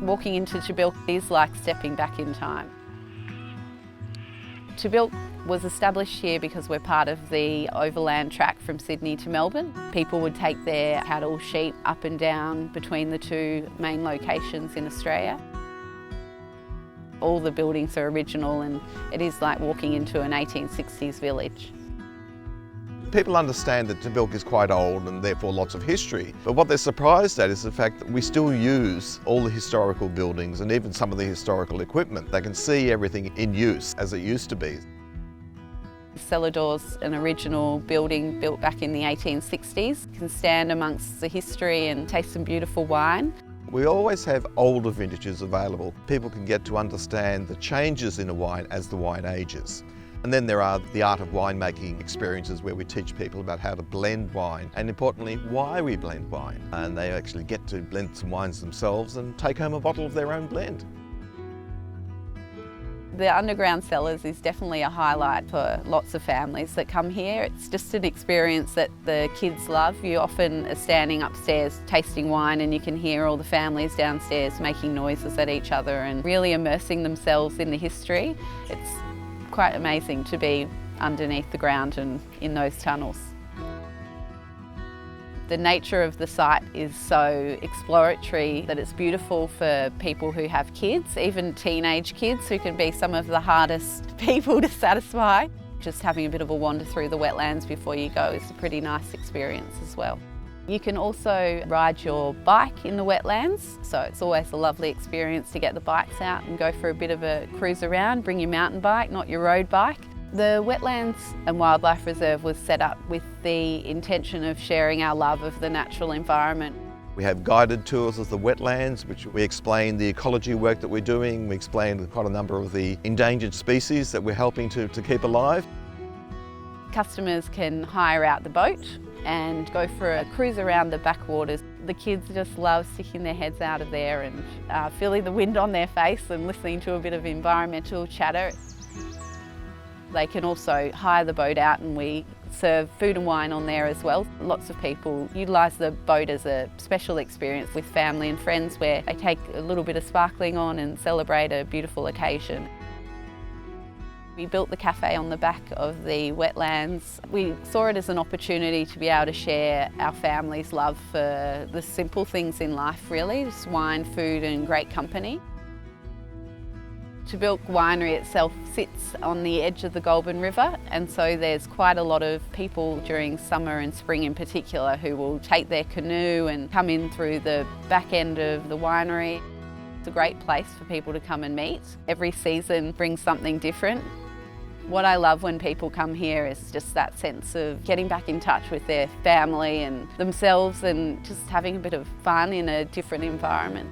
Walking into Tahbilk is like stepping back in time. Tahbilk was established here because we're part of the overland track from Sydney to Melbourne. People would take their cattle, sheep up and down between the two main locations in Australia. All the buildings are original and it is like walking into an 1860s village. People understand that Tahbilk is quite old and therefore lots of history, but what they're surprised at is the fact that we still use all the historical buildings and even some of the historical equipment. They can see everything in use as it used to be. Cellar doors, an original building built back in the 1860s, can stand amongst the history and taste some beautiful wine. We always have older vintages available. People can get to understand the changes in a wine as the wine ages. And then there are the art of winemaking experiences where we teach people about how to blend wine and importantly why we blend wine. And they actually get to blend some wines themselves and take home a bottle of their own blend. The underground cellars is definitely a highlight for lots of families that come here. It's just an experience that the kids love. You often are standing upstairs tasting wine and you can hear all the families downstairs making noises at each other and really immersing themselves in the history. It's quite amazing to be underneath the ground and in those tunnels. The nature of the site is so exploratory that it's beautiful for people who have kids, even teenage kids who can be some of the hardest people to satisfy. Just having a bit of a wander through the wetlands before you go is a pretty nice experience as well. You can also ride your bike in the wetlands, so it's always a lovely experience to get the bikes out and go for a bit of a cruise around. Bring your mountain bike, not your road bike. The Wetlands and Wildlife Reserve was set up with the intention of sharing our love of the natural environment. We have guided tours of the wetlands, which we explain the ecology work that we're doing. We explain quite a number of the endangered species that we're helping to keep alive. Customers can hire out the boat and go for a cruise around the backwaters. The kids just love sticking their heads out of there and feeling the wind on their face and listening to a bit of environmental chatter. They can also hire the boat out and we serve food and wine on there as well. Lots of people utilise the boat as a special experience with family and friends where they take a little bit of sparkling on and celebrate a beautiful occasion. We built the cafe on the back of the wetlands. We saw it as an opportunity to be able to share our family's love for the simple things in life really, just wine, food and great company. Tahbilk Winery itself sits on the edge of the Goulburn River and so there's quite a lot of people during summer and spring in particular who will take their canoe and come in through the back end of the winery. It's a great place for people to come and meet. Every season brings something different. What I love when people come here is just that sense of getting back in touch with their family and themselves and just having a bit of fun in a different environment.